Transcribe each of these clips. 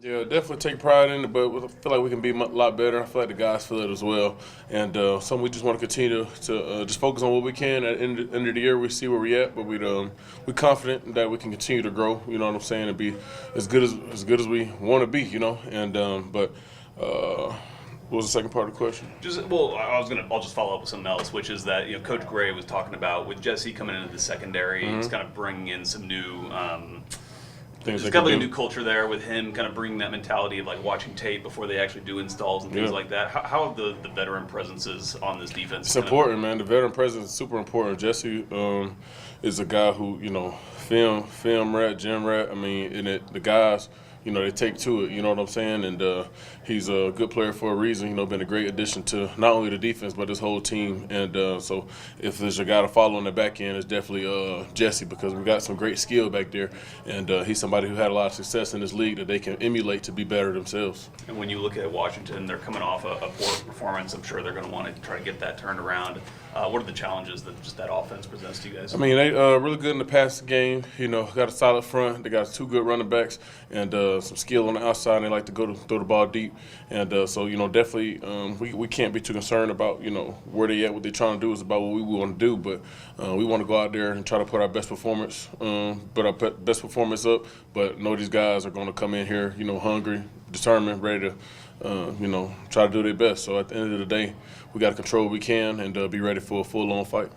Yeah, definitely take pride in it, but I feel like we can be a lot better. I feel like the guys feel it as well, and something we just want to continue to just focus on what we can. At the end of the year, we see where we're at, but we're confident that we can continue to grow. You know what I'm saying, and be as good as we want to be. You know, and but what was the second part of the question? I'll just follow up with something else, which is that Coach Gray was talking about with Jesse coming into the secondary, he's kind of bringing in some new. There's kind of like a new culture there with him kind of bringing that mentality of like watching tape before they actually do installs and things like that. How have the veteran presences on this defense? It's important, man. The veteran presence is super important. Jesse is a guy who, film rat, gym rat. I mean, the guys, they take to it. You know what I'm saying? And he's a good player for a reason. Been a great addition to not only the defense but his whole team. And so if there's a guy to follow on the back end, it's definitely Jesse, because we got some great skill back there. And he's somebody who had a lot of success in this league that they can emulate to be better themselves. And when you look at Washington, they're coming off a poor performance. I'm sure they're going to want to try to get that turned around. What are the challenges that just that offense presents to you guys? I mean, they really good in the passing game. Got a solid front. They got two good running backs and some skill on the outside. And they like to throw the ball deep. And so, definitely we can't be too concerned about, where they at, what they're trying to do. Is about what we want to do. But we want to go out there and try to put our best performance, up. But know these guys are going to come in here, hungry, determined, ready to, try to do their best. So at the end of the day, we got to control what we can and be ready for a full-on fight.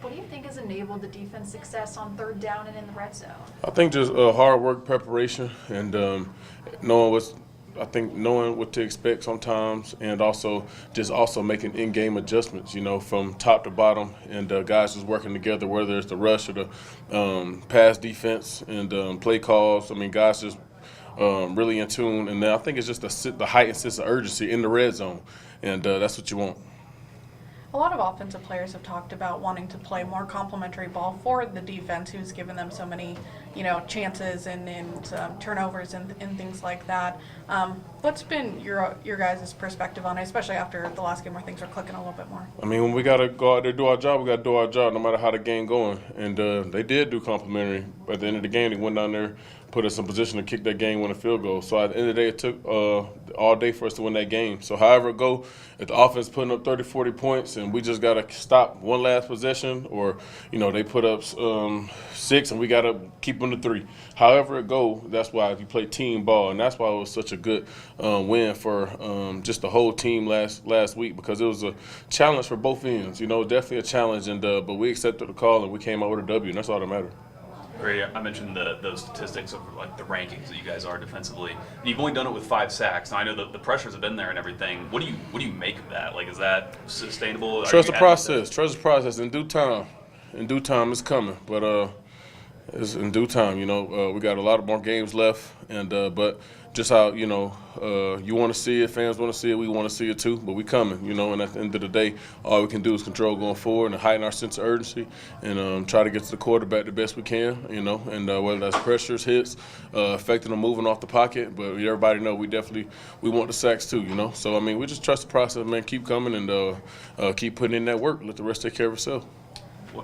What do you think has enabled the defense success on third down and in the red zone? I think just hard work, preparation, and knowing what to expect sometimes, and also making in-game adjustments, from top to bottom, and guys just working together, whether it's the rush or the pass defense and play calls. I mean, guys just really in tune, and then I think it's just the heightened sense of urgency in the red zone, and that's what you want. A lot of offensive players have talked about wanting to play more complementary ball for the defense, who's given them so many, chances and turnovers and things like that. What's been your guys' perspective on it, especially after the last game where things are clicking a little bit more? I mean, when we got to go out there and do our job, we got to do our job no matter how the game going. And they did do complimentary. At the end of the game, they went down there, put us in position to kick that game-winning field goal. So at the end of the day, it took all day for us to win that game. So however it go, if the offense putting up 30, 40 points and we just got to stop one last possession, or, they put up 6 and we got to keep them to 3. However it go, that's why you play team ball, and that's why it was such a good win for just the whole team last week, because it was a challenge for both ends. Definitely a challenge, and but we accepted the call and we came out with a W, and that's all that mattered. Grady, I mentioned those statistics of like the rankings that you guys are defensively. You've only done it with 5 sacks. Now I know the pressures have been there and everything. What do you make of that? Like, is that sustainable? Trust the process. Trust the process. In due time, it's coming. But it's in due time. We got a lot of more games left, and but just how you want to see it, fans want to see it, we want to see it too. But we coming, and at the end of the day, all we can do is control going forward and heighten our sense of urgency and try to get to the quarterback the best we can, and whether that's pressures, hits, affecting them moving off the pocket. But everybody know we want the sacks too, So I mean, we just trust the process, man. Keep coming and keep putting in that work. Let the rest take care of itself.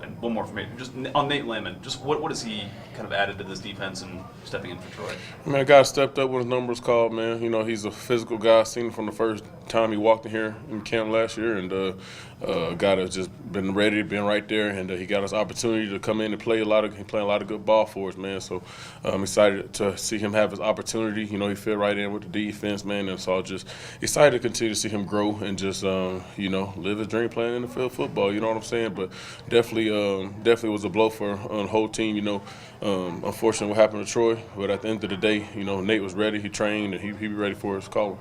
And one more for me, just on Nate Landman, just what has he kind of added to this defense and stepping in for Troy? Man, a guy stepped up when his number was called, man. He's a physical guy. Seen him from the first time he walked in here in camp last year, and a guy that's just been ready, been right there, and he got his opportunity to come in and play a lot of good ball for us, man. So I'm excited to see him have his opportunity. He fit right in with the defense, man, and so I'm just excited to continue to see him grow and just live his dream playing NFL football. You know what I'm saying? But definitely was a blow for the whole team. Unfortunately, what happened to Troy, but at the end of the day, Nate was ready. He trained, and he be ready for his call.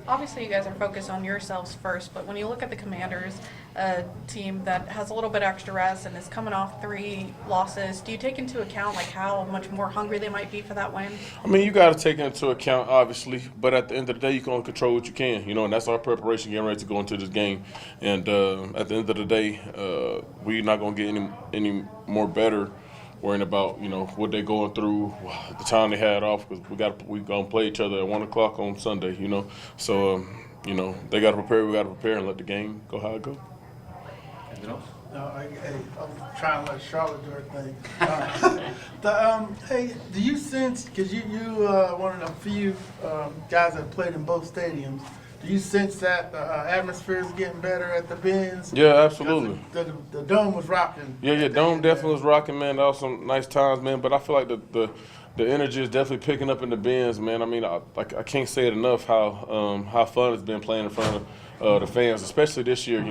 Obviously, you guys are focused on yourselves first, but when you look at the Commanders, a team that has a little bit extra rest and is coming off 3 losses, do you take into account like how much more hungry they might be for that win? I mean, you got to take into account, obviously, but at the end of the day, you can only control what you can, and that's our preparation getting ready to go into this game. And at the end of the day, we're not going to get any more better worrying about what they're going through, the time they had off, because we gonna play each other at 1:00 on Sunday. So they got to prepare, we got to prepare, and let the game go how it go. Anything else? No, I'm trying to let Charlotte do her thing. Hey, do you sense, because you one of the few guys that played in both stadiums, do you sense that the atmosphere is getting better at the Benz? Yeah, absolutely. The dome was rocking. Yeah, dome definitely was rocking, man. That was some nice times, man. But I feel like the energy is definitely picking up in the Benz, man. I mean, I can't say it enough how fun it's been playing in front of the fans, especially this year,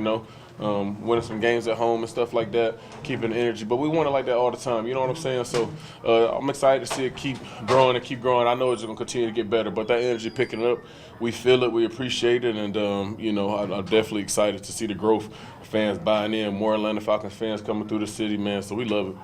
winning some games at home and stuff like that, keeping the energy. But we want it like that all the time, you know what I'm saying? So I'm excited to see it keep growing and keep growing. I know it's going to continue to get better, but that energy picking up, we feel it, we appreciate it, and, I'm definitely excited to see the growth of fans buying in, more Atlanta Falcons fans coming through the city, man, so we love it.